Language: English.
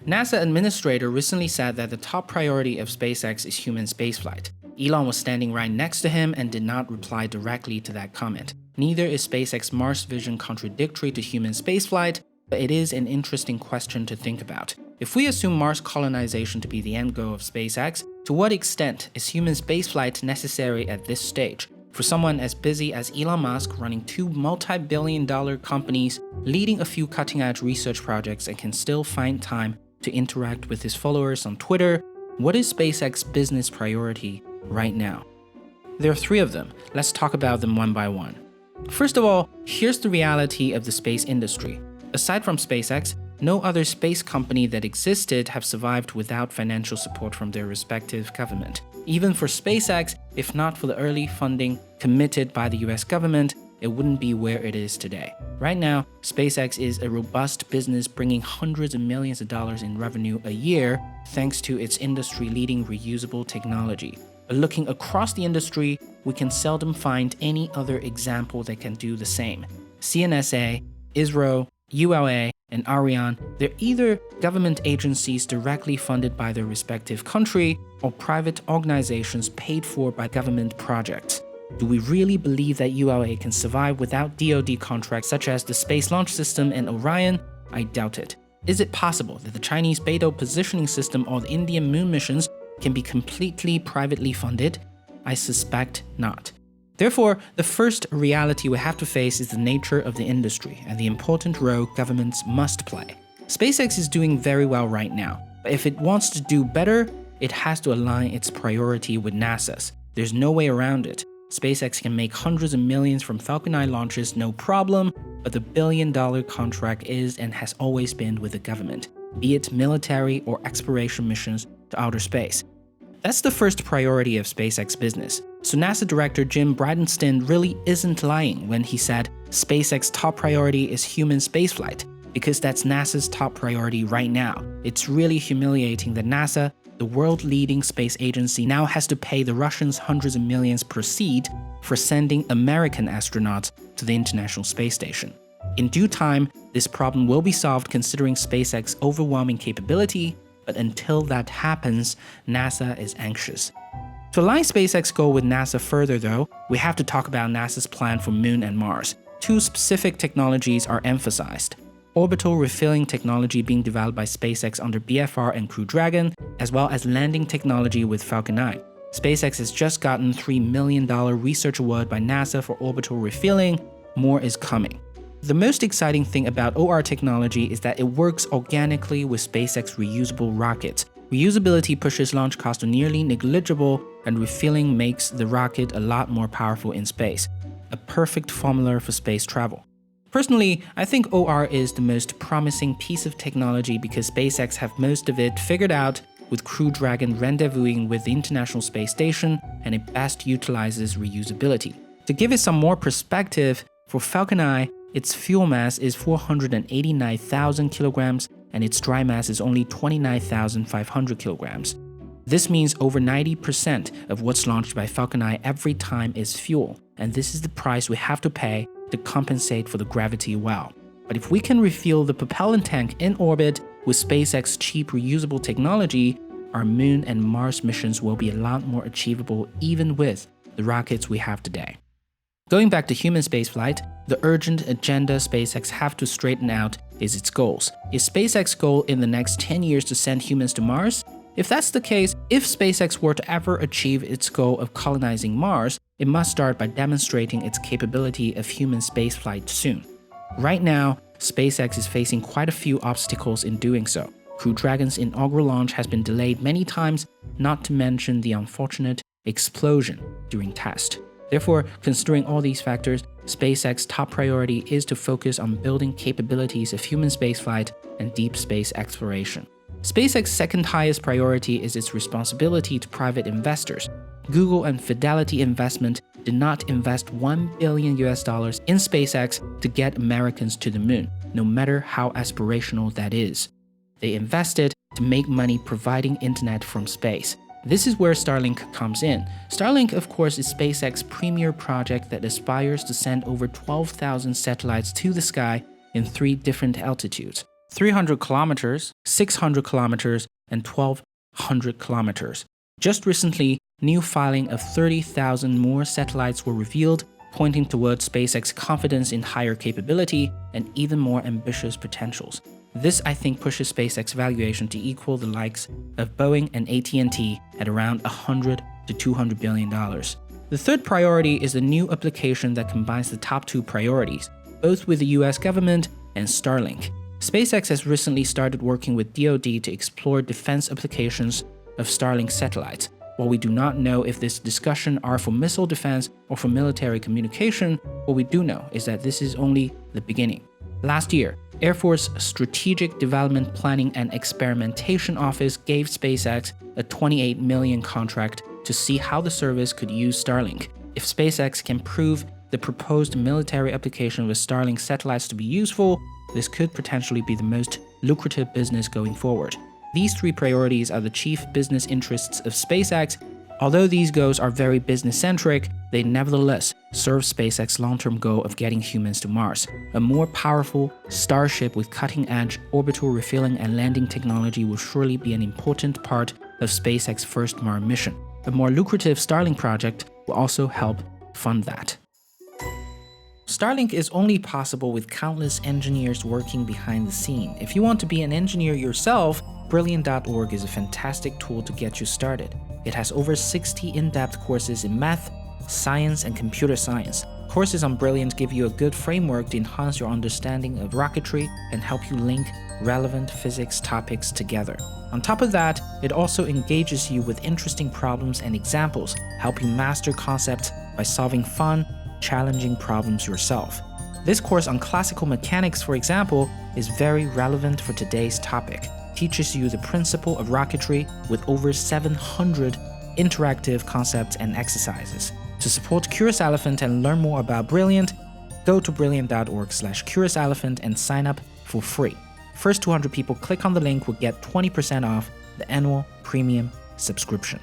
NASA administrator recently said that the top priority of SpaceX is human spaceflight. Elon was standing right next to him and did not reply directly to that comment. Neither is SpaceX Mars vision contradictory to human spaceflight, but it is an interesting question to think about. If we assume Mars colonization to be the end goal of SpaceX, to what extent is human spaceflight necessary at this stage? For someone as busy as Elon Musk, running two multi-billion-dollar companies, leading a few cutting-edge research projects, and can still find time to interact with his followers on Twitter, what is SpaceX's business priority right now? There are three of them. Let's talk about them one by one. First of all, here's the reality of the space industry. Aside from SpaceX, no other space company that existed have survived without financial support from their respective government. Even for SpaceX, if not for the early funding committed by the US government, it wouldn't be where it is today. Right now, SpaceX is a robust business bringing hundreds of millions of dollars in revenue a year thanks to its industry-leading reusable technology. But looking across the industry, we can seldom find any other example that can do the same. CNSA, ISRO, ULA, and Ariane, they're either government agencies directly funded by their respective country or private organizations paid for by government projects. Do we really believe that ULA can survive without DoD contracts such as the Space Launch System and Orion? I doubt it. Is it possible that the Chinese Beidou Positioning System or the Indian moon missions can be completely privately funded? I suspect not. Therefore, the first reality we have to face is the nature of the industry and the important role governments must play. SpaceX is doing very well right now, but if it wants to do better, it has to align its priority with NASA's. There's no way around it. SpaceX can make hundreds of millions from Falcon 9 launches, no problem, but the billion-dollar contract is and has always been with the government, be it military or exploration missions to outer space. That's the first priority of SpaceX business. So NASA Director Jim Bridenstine really isn't lying when he said SpaceX's top priority is human spaceflight, because that's NASA's top priority right now. It's really humiliating that NASA, the world-leading space agency, now has to pay the Russians hundreds of millions per seat for sending American astronauts to the International Space Station. In due time, this problem will be solved considering SpaceX's overwhelming capability, but until that happens, NASA is anxious. To align SpaceX's goal with NASA further though, we have to talk about NASA's plan for Moon and Mars. Two specific technologies are emphasized. Orbital refilling technology being developed by SpaceX under BFR and Crew Dragon, as well as landing technology with Falcon 9. SpaceX has just gotten $3 million research award by NASA for orbital refilling. More is coming. The most exciting thing about OR technology is that it works organically with SpaceX reusable rockets. Reusability pushes launch cost to nearly negligible, and refilling makes the rocket a lot more powerful in space. A perfect formula for space travel. Personally, I think OR is the most promising piece of technology because SpaceX have most of it figured out, with Crew Dragon rendezvousing with the International Space Station, and it best utilizes reusability. To give it some more perspective, for Falcon 9, its fuel mass is 489,000 kilograms and its dry mass is only 29,500 kilograms. This means over 90% of what's launched by Falcon 9 every time is fuel, and this is the price we have to pay to compensate for the gravity well. But if we can refuel the propellant tank in orbit with SpaceX's cheap reusable technology, our Moon and Mars missions will be a lot more achievable even with the rockets we have today. Going back to human spaceflight, the urgent agenda SpaceX have to straighten out is its goals. Is SpaceX's goal in the next 10 years to send humans to Mars? If that's the case, if SpaceX were to ever achieve its goal of colonizing Mars, it must start by demonstrating its capability of human spaceflight soon. Right now, SpaceX is facing quite a few obstacles in doing so. Crew Dragon's inaugural launch has been delayed many times, not to mention the unfortunate explosion during test. Therefore, considering all these factors, SpaceX's top priority is to focus on building capabilities of human spaceflight and deep space exploration. SpaceX's second highest priority is its responsibility to private investors. Google and Fidelity Investment did not invest $1 billion in SpaceX to get Americans to the moon, no matter how aspirational that is. They invested to make money providing internet from space. This is where StarLink comes in. StarLink, of course, is SpaceX's premier project that aspires to send over 12,000 satellites to the sky in 3 different altitudes. 300 kilometers, 600 kilometers, and 1,200 kilometers. Just recently, new filing of 30,000 more satellites were revealed, pointing towards SpaceX's confidence in higher capability and even more ambitious potentials. This, I think, pushes SpaceX valuation to equal the likes of Boeing and AT&T at around $100 to $200 billion. The third priority is the new application that combines the top two priorities, both with the US government and StarLink. SpaceX has recently started working with DoD to explore defense applications of Starlink satellites. While we do not know if this discussion are for missile defense or for military communication, what we do know is that this is only the beginning. Last year, Air Force Strategic Development Planning and Experimentation Office gave SpaceX a $28 million contract to see how the service could use Starlink. If SpaceX can prove the proposed military application with Starlink satellites to be useful, this could potentially be the most lucrative business going forward. These three priorities are the chief business interests of SpaceX. Although these goals are very business-centric, they nevertheless serve SpaceX's long-term goal of getting humans to Mars. A more powerful Starship with cutting-edge orbital refueling and landing technology will surely be an important part of SpaceX's first Mars mission. A more lucrative Starlink project will also help fund that. Starlink is only possible with countless engineers working behind the scene. If you want to be an engineer yourself, Brilliant.org is a fantastic tool to get you started. It has over 60 in-depth courses in math, science, and computer science. Courses on Brilliant give you a good framework to enhance your understanding of rocketry and help you link relevant physics topics together. On top of that, it also engages you with interesting problems and examples, help you master concepts by solving fun, challenging problems yourself. This course on classical mechanics, for example, is very relevant for today's topic. Teaches you the principle of rocketry with over 700 interactive concepts and exercises. To support Curious Elephant and learn more about Brilliant, go to brilliant.org/curiouselephant and sign up for free. First 200 people click on the link will get 20% off the annual premium subscription.